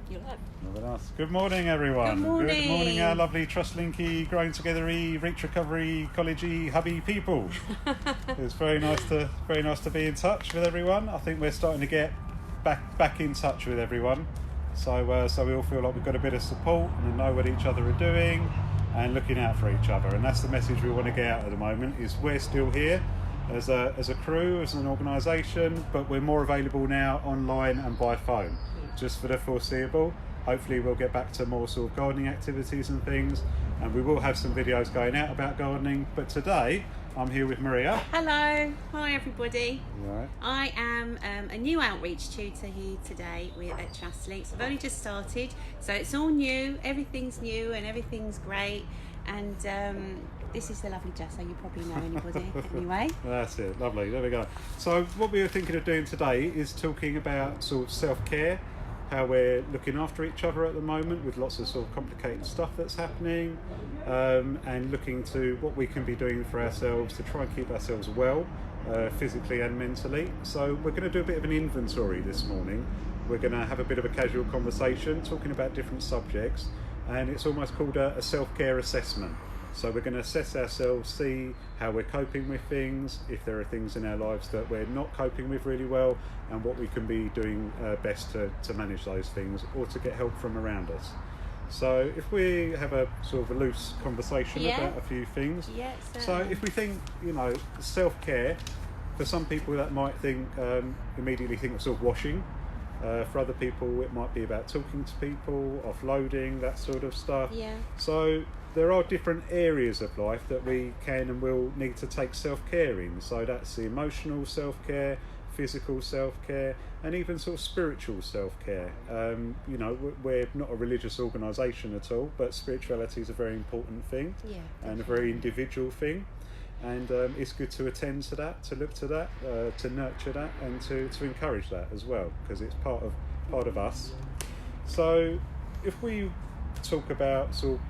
You'll have. Good morning, everyone. Good morning. Good morning, our lovely trust-linky, growing together-y, reach recovery, college-y, hubby people. It's very nice to be in touch with everyone. I think we're starting to get back in touch with everyone. So we all feel like we've got a bit of support and know what each other are doing and looking out for each other. And that's the message we want to get out at the moment, is we're still here as a crew, as an organisation, but we're more available now online and by phone, just for the foreseeable. Hopefully we'll get back to more sort of gardening activities and things, and we will have some videos going out about gardening. But today I'm here with Maria. Hello, hi everybody. Right. I am a new outreach tutor here today at Trust Links. I've only just started, so it's all new, everything's new and everything's great. And this is the lovely Jassa, you probably know anybody anyway. That's it, lovely, there we go. So what we were thinking of doing today is talking about sort of self-care, how we're looking after each other at the moment with lots of sort of complicated stuff that's happening, and looking to what we can be doing for ourselves to try and keep ourselves well, physically and mentally. So we're going to do a bit of an inventory this morning. We're going to have a bit of a casual conversation talking about different subjects, and it's almost called a self-care assessment. So we're going to assess ourselves, see how we're coping with things, if there are things in our lives that we're not coping with really well, and what we can be doing best to manage those things or to get help from around us. So if we have a sort of a loose conversation about a few things. So if we think, self-care, for some people that might think, immediately think of sort of washing. For other people it might be about talking to people, offloading, that sort of stuff. So there are different areas of life that we can and will need to take self-care in. So that's the emotional self-care, physical self-care, and even sort of spiritual self-care. We're not a religious organisation at all, but spirituality is a very important thing, and a very individual thing. And it's good to attend to that, to look to that, to nurture that, and to encourage that as well, because it's part of us. So if we talk about sort of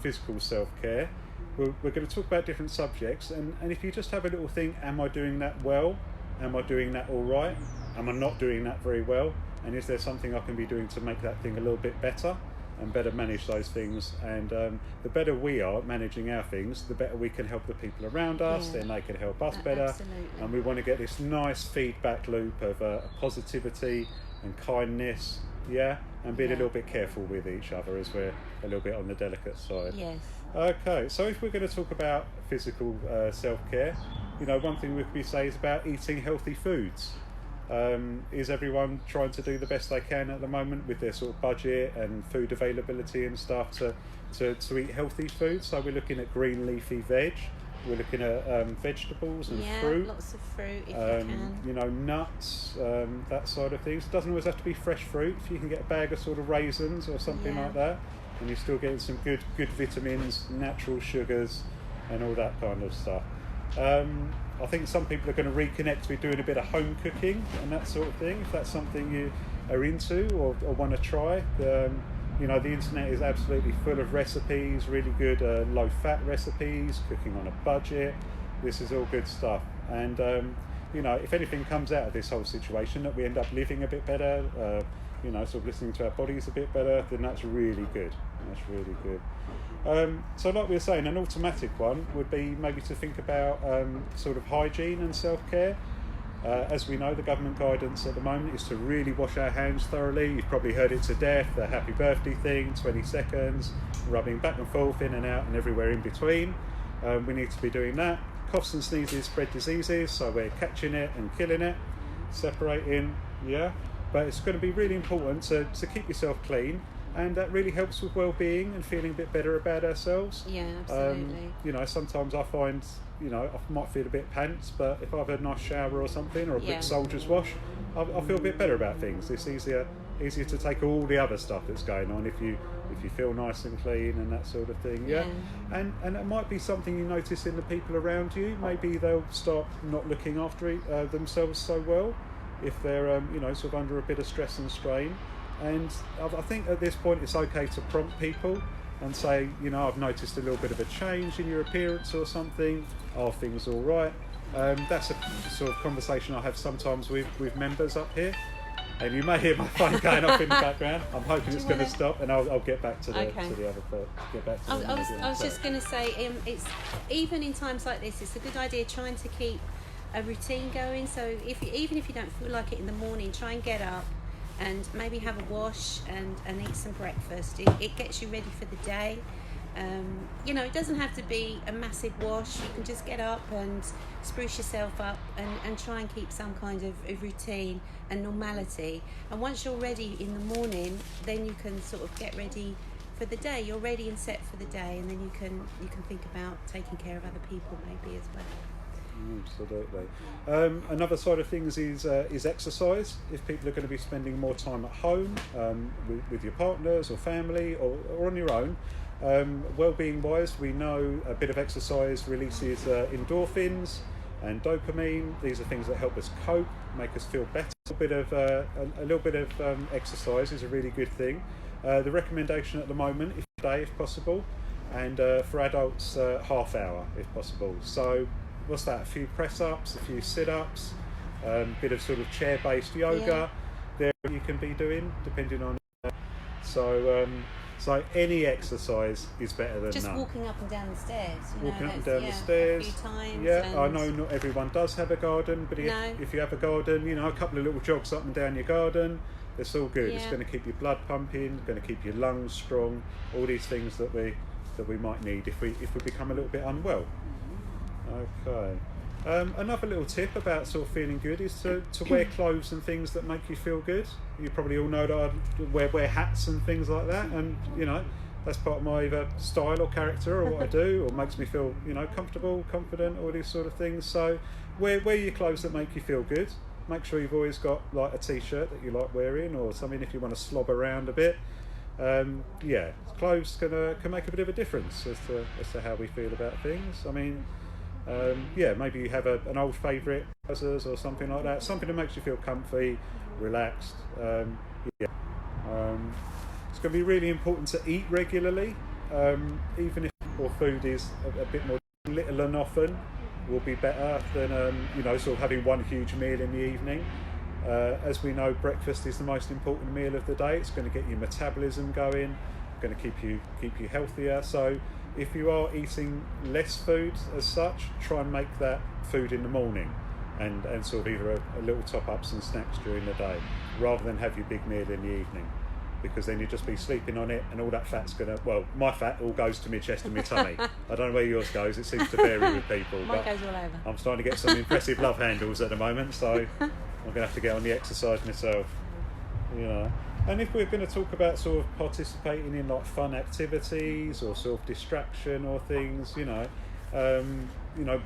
physical self-care, we're going to talk about different subjects, and if you just have a little think, am I doing that well? Am I doing that all right? Am I not doing that very well? And is there something I can be doing to make that thing a little bit better and better manage those things? And the better we are managing our things, the better we can help the people around us, then they can help us better. Absolutely. And we want to get this nice feedback loop of positivity and kindness, and being a little bit careful with each other as we're a little bit on the delicate side. Okay, so if we're going to talk about physical self-care, one thing we could say is about eating healthy foods. Is everyone trying to do the best they can at the moment with their sort of budget and food availability and stuff to eat healthy food? So we're looking at green leafy veg, we're looking at vegetables and fruit. Lots of fruit if you can. Nuts, that side of things. It doesn't always have to be fresh fruit. If you can get a bag of sort of raisins or something like that, and you're still getting some good vitamins, natural sugars, and all that kind of stuff. I think some people are going to reconnect with doing a bit of home cooking and that sort of thing, if that's something you are into or want to try. The internet is absolutely full of recipes, really good low-fat recipes, cooking on a budget. This is all good stuff. And, if anything comes out of this whole situation, that we end up living a bit better, sort of listening to our bodies a bit better, then that's really good. That's really good. So like we were saying, an automatic one would be maybe to think about sort of hygiene and self-care. As we know, the government guidance at the moment is to really wash our hands thoroughly. You've probably heard it to death, the happy birthday thing, 20 seconds, rubbing back and forth, in and out and everywhere in between. We need to be doing that. Coughs and sneezes spread diseases, so we're catching it and killing it, separating, But it's going to be really important to keep yourself clean, and that really helps with well-being and feeling a bit better about ourselves. Absolutely. Sometimes I find, I might feel a bit pants, but if I've had a nice shower or something, or a quick soldier's wash, I feel a bit better about things. It's easier to take all the other stuff that's going on if you feel nice and clean and that sort of thing. And it might be something you notice in the people around you. Maybe they'll start not looking after themselves so well if they're sort of under a bit of stress and strain. And I think at this point it's okay to prompt people and say, I've noticed a little bit of a change in your appearance or something. Are things all right? That's a sort of conversation I have sometimes with members up here. And you may hear my phone going off in the background. I'm hoping it's going to wanna- stop, and I'll get back to the Okay. to the other part. Get back to I was just going to say, it's even in times like this, it's a good idea trying to keep a routine going. So even if you don't feel like it in the morning, try and get up and maybe have a wash and eat some breakfast. It gets you ready for the day. It doesn't have to be a massive wash. You can just get up and spruce yourself up and try and keep some kind of routine and normality. And once you're ready in the morning, then you can sort of get ready for the day. You're ready and set for the day, and then you can think about taking care of other people maybe as well. Absolutely. Another side of things is exercise. If people are going to be spending more time at home with your partners or family or on your own, well-being wise, we know a bit of exercise releases endorphins and dopamine. These are things that help us cope, make us feel better. A little bit of exercise is a really good thing. The recommendation at the moment is a day if possible, and for adults half hour if possible. So what's that? A few press-ups, a few sit-ups, bit of sort of chair-based yoga. There you can be doing depending on. So any exercise is better than just none. walking up and down the stairs. Walking up and down the stairs. A few times. Yeah, I know not everyone does have a garden, but if you have a garden, a couple of little jogs up and down your garden, it's all good. It's going to keep your blood pumping, going to keep your lungs strong. All these things that we might need if we become a little bit unwell. Okay. Another little tip about sort of feeling good is to wear clothes and things that make you feel good. You probably all know that I wear hats and things like that, and that's part of my either style or character or what I do, or makes me feel comfortable, confident, all these sort of things. So wear your clothes that make you feel good. Make sure you've always got like a t-shirt that you like wearing, or something if you want to slob around a bit. Clothes can make a bit of a difference as to how we feel about things. I mean, maybe you have an old favourite, trousers or something like that. Something that makes you feel comfy, relaxed. It's going to be really important to eat regularly, even if your food is a bit more little and often will be better than sort of having one huge meal in the evening. As we know, breakfast is the most important meal of the day. It's going to get your metabolism going, going to keep you healthier. So if you are eating less food as such, try and make that food in the morning and sort of either a little top-ups and snacks during the day, rather than have your big meal in the evening, because then you'll just be sleeping on it and all that fat's my fat all goes to my chest and my tummy. I don't know where yours goes, it seems to vary with people. Mine goes all over. I'm starting to get some impressive love handles at the moment, so I'm going to have to get on the exercise myself. And if we're going to talk about sort of participating in like fun activities or sort of distraction or things,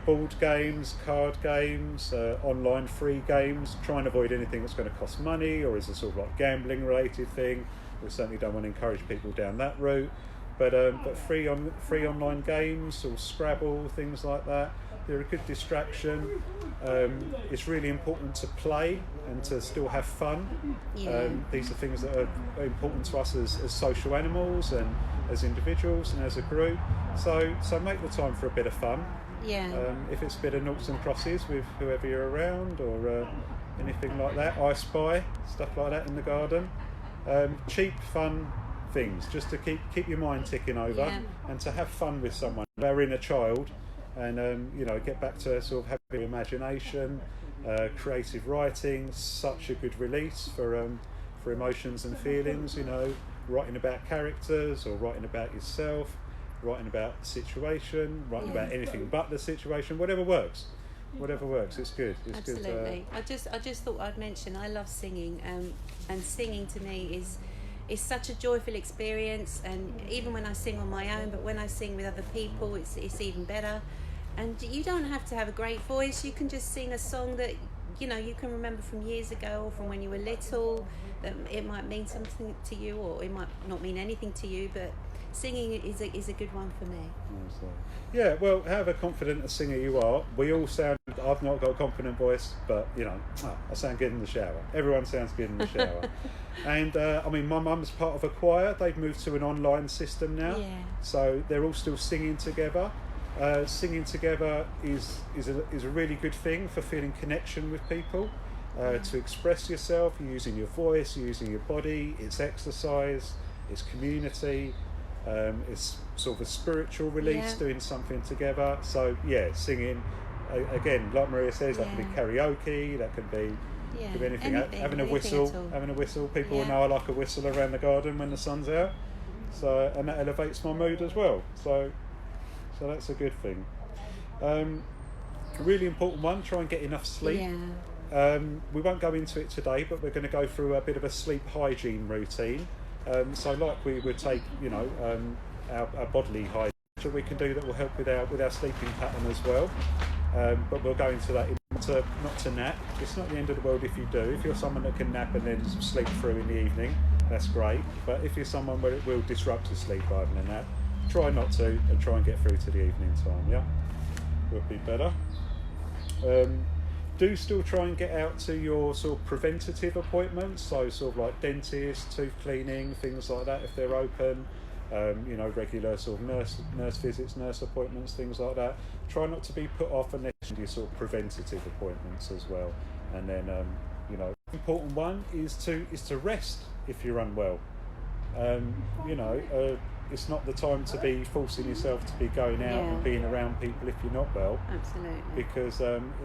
board games, card games, online free games, try and avoid anything that's going to cost money or is a sort of like gambling related thing. We certainly don't want to encourage people down that route. But free online games or Scrabble, things like that, they're a good distraction. It's really important to play and to still have fun. These are things that are important to us as social animals and as individuals and as a group. So make the time for a bit of fun. If it's a bit of noughts and crosses with whoever you're around or anything like that, I Spy, stuff like that in the garden. Cheap, fun things, just to keep your mind ticking over and to have fun with someone, our inner child, and get back to sort of having imagination, creative writing, such a good release for emotions and feelings. Writing about characters or writing about yourself, writing about the situation, writing about anything but the situation, whatever works. It's good. It's absolutely good. I just thought I'd mention I love singing, and singing to me is such a joyful experience, and even when I sing on my own, but when I sing with other people, it's even better. And you don't have to have a great voice. You can just sing a song that you can remember from years ago or from when you were little, that it might mean something to you, or it might not mean anything to you, but singing is a good one for me. Yeah, well, however confident a singer you are, we all sound, I've not got a confident voice, but I sound good in the shower. Everyone sounds good in the shower. And my mum's part of a choir. They've moved to an online system now, so they're all still singing together. Singing together is a really good thing for feeling connection with people. to express yourself. You're using your voice, you're using your body. It's exercise, it's community, it's sort of a spiritual release, doing something together. So yeah, singing, again, like Maria says, that can be karaoke, that can be anything. Having a whistle. People will know I like a whistle around the garden when the sun's out. So, and that elevates my mood as well. So that's a good thing. A really important one: try and get enough sleep. We won't go into it today, but we're going to go through a bit of a sleep hygiene routine. So, like we would take, our bodily hygiene, we can do that will help with our sleeping pattern as well. But we'll go into that. Not to nap. It's not the end of the world if you do. If you're someone that can nap and then sleep through in the evening, that's great. But if you're someone where it will disrupt your sleep rather than a nap, try not to, and try and get through to the evening time. Yeah, would be better. Do still try and get out to your sort of preventative appointments, so sort of like dentist, tooth cleaning, things like that if they're open. Regular sort of nurse visits, nurse appointments, things like that. Try not to be put off unless you do sort of preventative appointments as well. And then, important one is to rest if you're unwell. It's not the time to be forcing yourself to be going out and being around people if you're not well. Absolutely. Because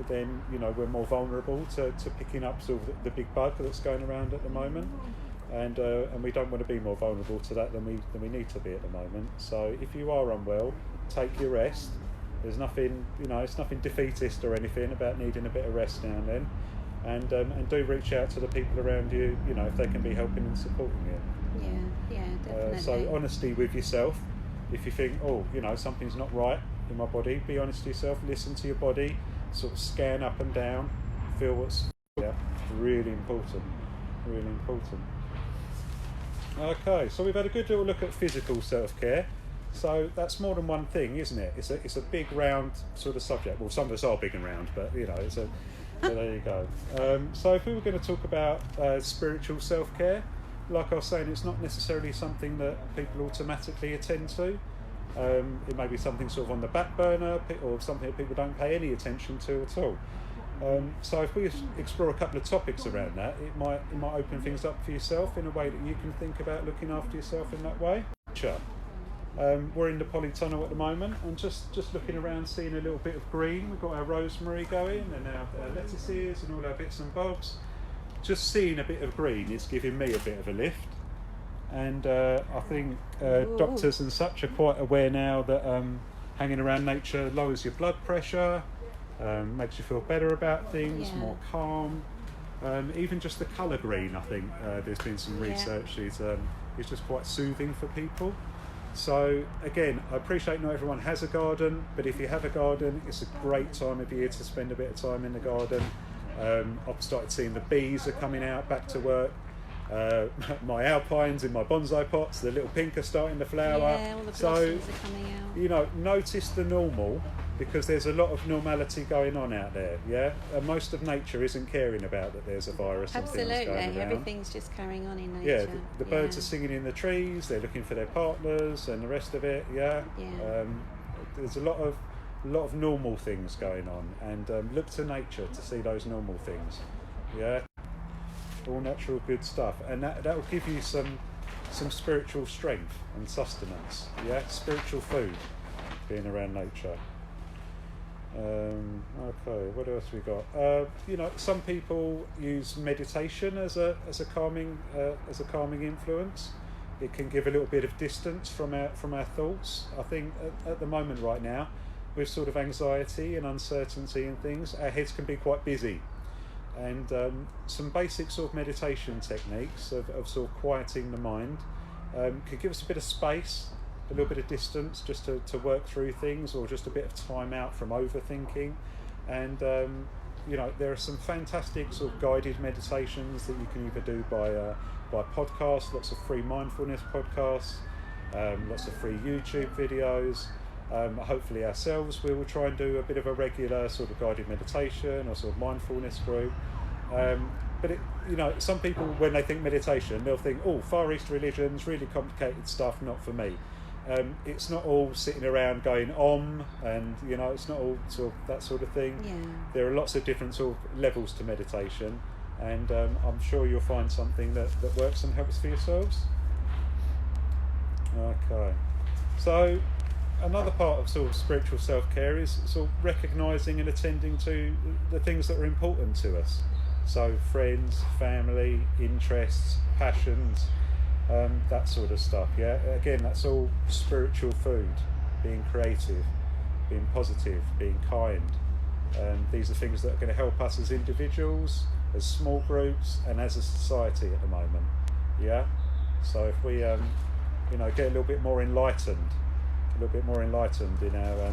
then we're more vulnerable to picking up sort of the big bug that's going around at the moment. And we don't want to be more vulnerable to that than we need to be at the moment. So if you are unwell, take your rest. There's nothing, it's nothing defeatist or anything about needing a bit of rest now and then. And do reach out to the people around you, if they can be helping and supporting you. Yeah, definitely. So honesty with yourself. If you think, something's not right in my body, be honest to yourself. Listen to your body. Sort of scan up and down. Feel what's really important. Really important. Okay, so we've had a good little look at physical self-care. So that's more than one thing, isn't it? It's a big round sort of subject. Well, some of us are big and round, but so there you go. So if we were going to talk about spiritual self-care, like I was saying, it's not necessarily something that people automatically attend to. It may be something sort of on the back burner, or something that people don't pay any attention to at all. So if we explore a couple of topics around that, it might open things up for yourself in a way that you can think about looking after yourself in that way. Sure. We're in the polytunnel at the moment, and just looking around, seeing a little bit of green. We've got our rosemary going, and our lettuces and all our bits and bobs. Just seeing a bit of green is giving me a bit of a lift. And I think doctors and such are quite aware now that hanging around nature lowers your blood pressure, makes you feel better about things, more calm. Even just the colour green, I think there's been some research is just quite soothing for people. So again, I appreciate not everyone has a garden, but if you have a garden, it's a great time of year to spend a bit of time in the garden. I've started seeing the bees are coming out back to work. My alpines in my bonsai pots, the little pink are starting to flower. Yeah, all the blossoms are coming out. Notice the normal, because there's a lot of normality going on out there, and most of nature isn't caring about that there's a virus and things going around. Everything's just carrying on in nature. The birds are singing in the trees, they're looking for their partners and the rest of it. There's a lot of normal things going on, and look to nature to see those normal things. All natural good stuff, and that will give you some spiritual strength and sustenance. Spiritual food, being around nature. Okay, what else we got? Some people use meditation as a calming influence. It can give a little bit of distance from our thoughts. I think at the moment right now, with sort of anxiety and uncertainty and things, our heads can be quite busy. And some basic sort of meditation techniques of sort of quieting the mind could give us a bit of space, a little bit of distance, just to work through things, or just a bit of time out from overthinking. And there are some fantastic sort of guided meditations that you can either do by podcast, lots of free mindfulness podcasts, lots of free YouTube videos. Hopefully ourselves, we will try and do a bit of a regular sort of guided meditation or sort of mindfulness group. But some people, when they think meditation, they'll think, Far East religions, really complicated stuff, not for me. It's not all sitting around going om, and it's not all sort of that sort of thing. There are lots of different sort of levels to meditation. and I'm sure you'll find something that works and helps for yourselves. Okay, so another part of sort of spiritual self-care is sort of recognising and attending to the things that are important to us. So friends, family, interests, passions, that sort of stuff. Yeah, again, that's all spiritual food. Being creative, being positive, being kind. These are things that are going to help us as individuals, as small groups, and as a society at the moment. Yeah. So if we, get a little bit more enlightened in our,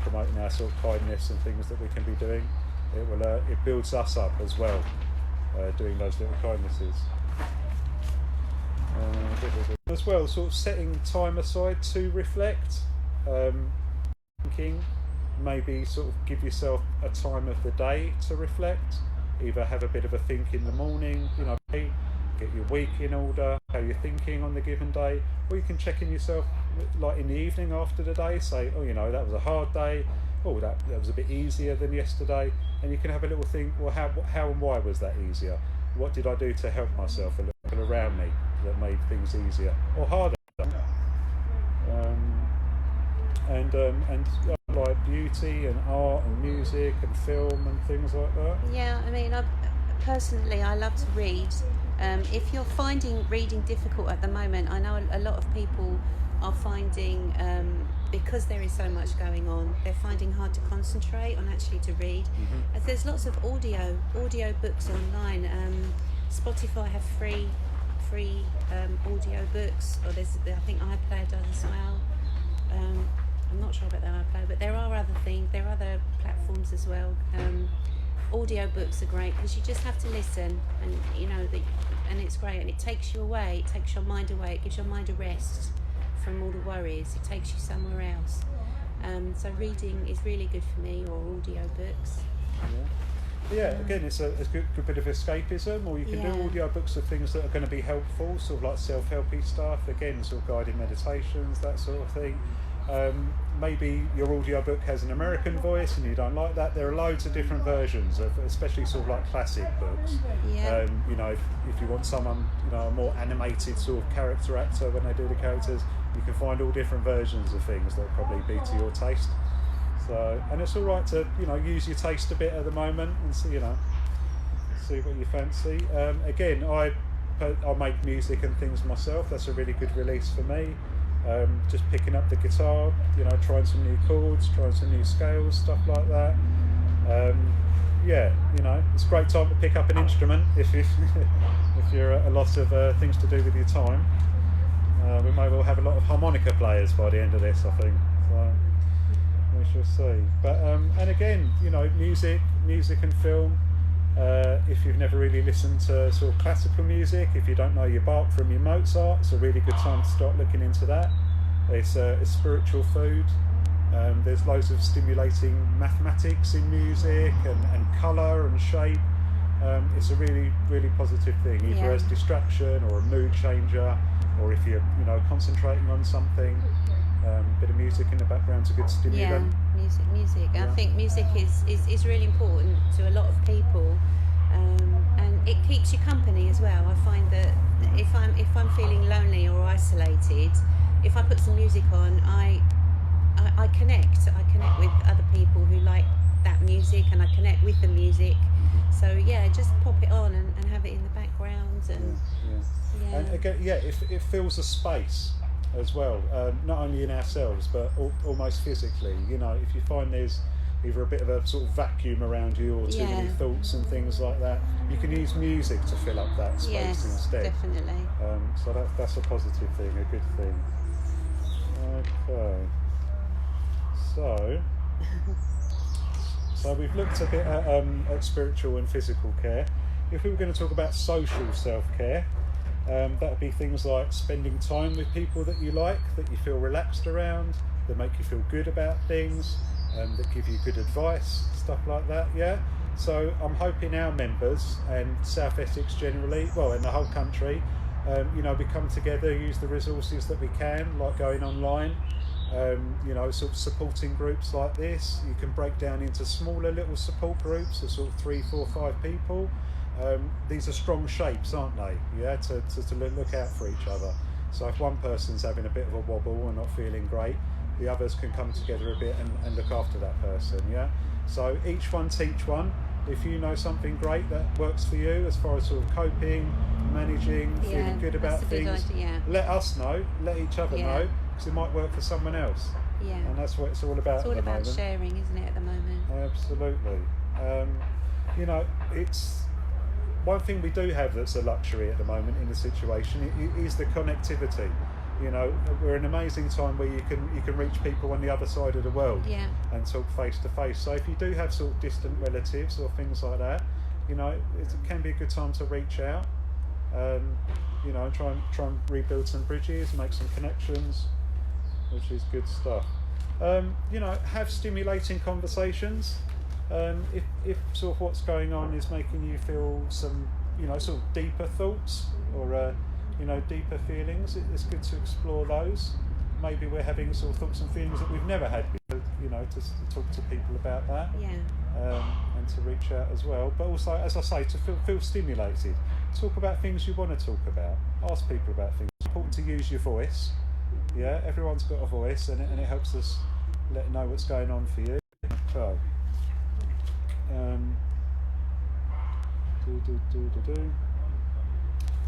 promoting our sort of kindness and things that we can be doing, it builds us up as well, doing those little kindnesses. As well, sort of setting time aside to reflect, thinking, maybe sort of give yourself a time of the day to reflect. Either have a bit of a think in the morning, get your week in order, how you're thinking on the given day, or you can check in yourself like in the evening after the day, say, that was a hard day, that was a bit easier than yesterday, and you can have a little think, well, how and why was that easier? What did I do to help myself and people around me that made things easier or harder? And like beauty and art and music and film and things like that. Yeah, I mean, personally, I love to read. If you're finding reading difficult at the moment, I know a lot of people are finding, because there is so much going on, they're finding hard to concentrate on actually to read. Mm-hmm. As there's lots of audio books online. Spotify have free audio books, or I think iPlayer does as well. I'm not sure about the iPlayer, but there are other things. There are other platforms as well. Audio books are great because you just have to listen, and and it's great, and it takes you away. It takes your mind away. It gives your mind a rest from all the worries. It takes you somewhere else. So reading is really good for me, or audio books. Yeah, again, it's a good bit of escapism, or you can do audio books of things that are going to be helpful, sort of like self-helpy stuff, again, sort of guided meditations, that sort of thing. Maybe your audiobook has an American voice and you don't like that. There are loads of different versions of, especially sort of like classic books. Yeah. If you want someone, a more animated sort of character actor when they do the characters, you can find all different versions of things that will probably be to your taste. So, and it's all right to, use your taste a bit at the moment and see what you fancy. Again, I make music and things myself. That's a really good release for me. Just picking up the guitar, trying some new chords, trying some new scales, stuff like that. It's a great time to pick up an instrument if you're at a lot of things to do with your time. We may well have a lot of harmonica players by the end of this, I think. So we shall see. But and again, music and film. If you've never really listened to sort of classical music, if you don't know your Bach from your Mozart, it's a really good time to start looking into that. It's spiritual food. There's loads of stimulating mathematics in music and colour and shape. It's a really, really positive thing, either as distraction or a mood changer, or if you're concentrating on something. Bit of music in the background's a good stimulant. Music. I think music is really important to a lot of people, and it keeps you company as well. I find that if I'm feeling lonely or isolated, if I put some music on, I connect with other people who like that music, and I connect with the music. So just pop it on and have it in the background, and and again, it fills a space as well, not only in ourselves but almost physically. If you find there's either a bit of a sort of vacuum around you or too many thoughts and things like that, you can use music to fill up that space instead. Definitely. So that's a positive thing, a good thing. Okay, so we've looked a bit at spiritual and physical care. If we were going to talk about social self-care, that would be things like spending time with people that you like, that you feel relaxed around, that make you feel good about things, that give you good advice, stuff like that. So I'm hoping our members and South Essex generally, well, in the whole country, we come together, use the resources that we can, like going online, sort of supporting groups like this. You can break down into smaller little support groups of sort of 3, 4, 5 people. these are strong shapes, aren't they? Yeah, to look out for each other. So if one person's having a bit of a wobble and not feeling great, the others can come together a bit and look after that person. Yeah. So each one teach one. If you know something great that works for you as far as sort of coping, managing, feeling good about things, let us know, let each other know, because it might work for someone else. Yeah. And that's what it's all about. It's all about moment. sharing, isn't it, at the moment? Absolutely. You know, it's one thing we do have that's a luxury at the moment in the situation is the connectivity. You know, we're in an amazing time where you can reach people on the other side of the world and talk face to face. So if you do have sort of distant relatives or things like that, you know, it can be a good time to reach out. You know, and try and rebuild some bridges, make some connections, which is good stuff. You know, have stimulating conversations. If sort of what's going on is making you feel some, you know, sort of deeper thoughts or you know, deeper feelings, it's good to explore those. Maybe we're having sort of thoughts and feelings that we've never had before, you know, to talk to people about that. And to reach out as well. But also, as I say, to feel stimulated. Talk about things you want to talk about. Ask people about things. It's important to use your voice. Yeah, everyone's got a voice, and it helps us know what's going on for you. So,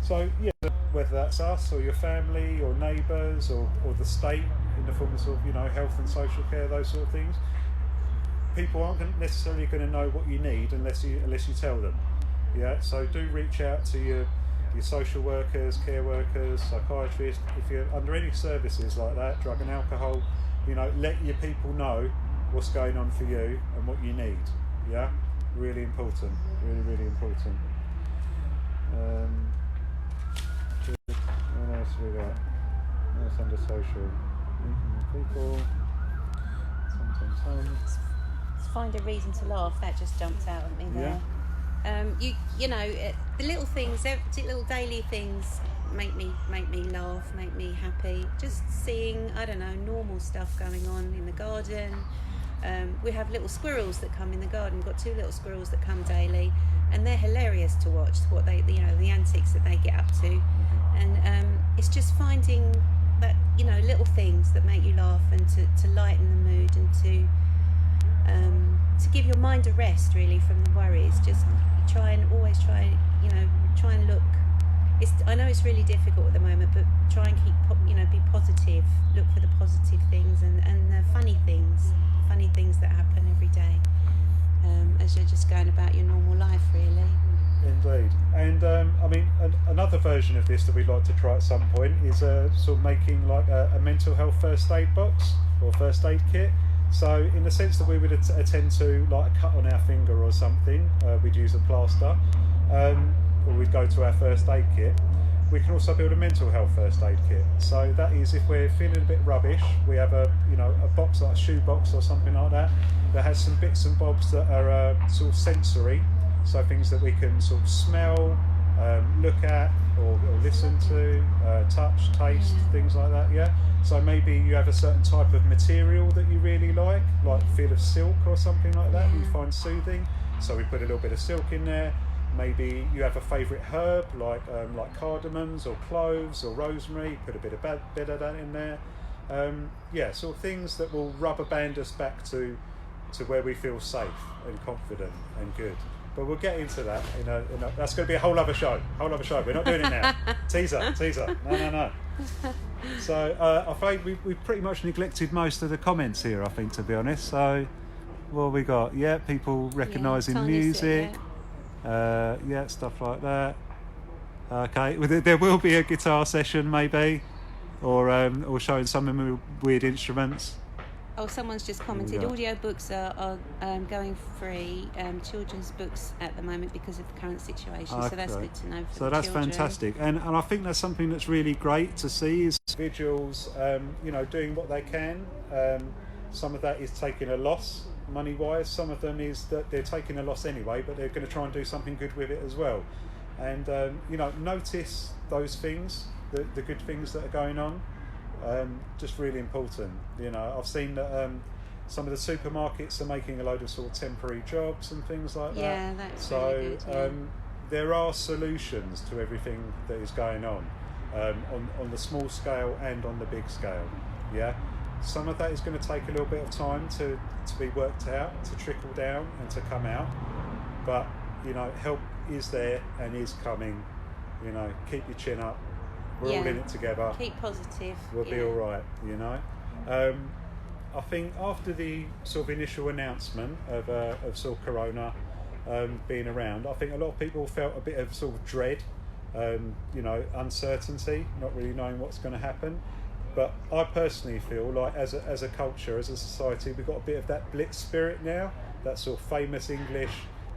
So yeah, whether that's us or your family or neighbours or the state in the form of sort of, you know, health and social care, those sort of things, people aren't necessarily going to know what you need unless you tell them. Yeah, so do reach out to your social workers, care workers, psychiatrists. If you're under any services like that, drug and alcohol, you know, let your people know what's going on for you and what you need. Yeah, really important, really important. What else have we got? What's under social? People. Find a reason to laugh. That just jumped out at me there. You know, the little things, little daily things make me laugh, make me happy. Just seeing, I don't know, normal stuff going on in the garden. We have little squirrels that come in the garden. We've got 2 little squirrels that come daily, and they're hilarious to watch. What they, you know, the antics that they get up to, and it's just finding that, you know, little things that make you laugh and to lighten the mood and to give your mind a rest really from the worries. Just always try and look. I know it's really difficult at the moment, but try and keep, you know, be positive. Look for the positive things and the funny things that happen every day as you're just going about your normal life, really. Indeed. And I mean, another version of this that we'd like to try at some point is sort of making like a mental health first aid box or first aid kit. So in the sense that we would attend to like a cut on our finger or something, we'd use a plaster, or we'd go to our first aid kit. We can also build a mental health first aid kit. So that is, if we're feeling a bit rubbish, we have a box, like a shoe box or something like that has some bits and bobs that are sort of sensory, so things that we can sort of smell, look at or listen to, touch, taste, things like that. Yeah. So maybe you have a certain type of material that you really like feel of silk or something like that. You find soothing, so we put a little bit of silk in there. Maybe you have a favourite herb like cardamoms or cloves or rosemary. Put a bit of that in there. Sort of things that will rubber band us back to where we feel safe and confident and good. But we'll get into that. That's going to be a whole other show. We're not doing it now. Teaser. No. So I think we've pretty much neglected most of the comments here, I think, to be honest. So what have we got? Yeah, people recognising music. Stuff like that. Okay, there will be a guitar session maybe, or showing some weird instruments. Oh, someone's just commented. Audiobooks are going free, children's books at the moment because of the current situation. Okay. So that's good to know. So that's children. Fantastic, and I think that's something that's really great to see is individuals, doing what they can. Some of that is taking a loss money-wise. Some of them is that they're taking a loss anyway, but they're going to try and do something good with it as well. And notice those things, the good things that are going on. Just really important. I've seen that some of the supermarkets are making a load of sort of temporary jobs and things like that. Yeah, that's so really good, there are solutions to everything that is going on the small scale and on the big scale. Yeah, some of that is going to take a little bit of time to be worked out, to trickle down and to come out. But you know, help is there and is coming. You know, keep your chin up. We're all in it together. Keep positive. We'll be all right. You know. I think after the sort of initial announcement of sort of Corona being around, I think a lot of people felt a bit of sort of dread, you know, uncertainty, not really knowing what's going to happen. But I personally feel like as a culture, as a society, we've got a bit of that blitz spirit now, that sort of famous English,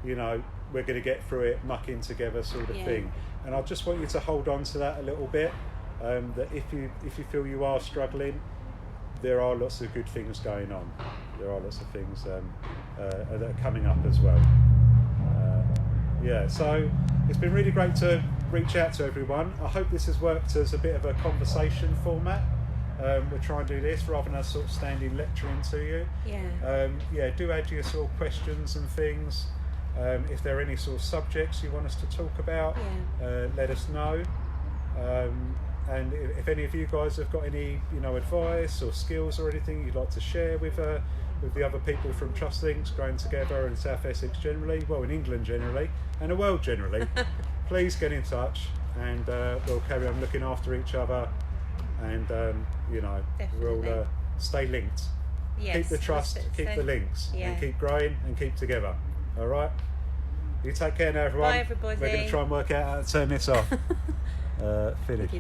you know, we're going to get through it, muck in together sort of thing. And I just want you to hold on to that a little bit, that if you feel you are struggling, there are lots of good things going on. There are lots of things that are coming up as well. So it's been really great to reach out to everyone. I hope this has worked as a bit of a conversation format. We'll try and do this rather than us sort of standing lecturing to you. Do add your sort of questions and things. If there are any sort of subjects you want us to talk about, let us know. And if any of you guys have got any, you know, advice or skills or anything you'd like to share with the other people from Trust Links growing together in South Essex generally, well, in England generally, and the world generally, please get in touch, and we'll carry on looking after each other, and you know, Definitely. we'll stay linked. Yes, keep the trust, keep the links, and keep growing and keep together. All right. You take care now, everyone. Bye, everybody. We're going to try and work out how to turn this off. Finish.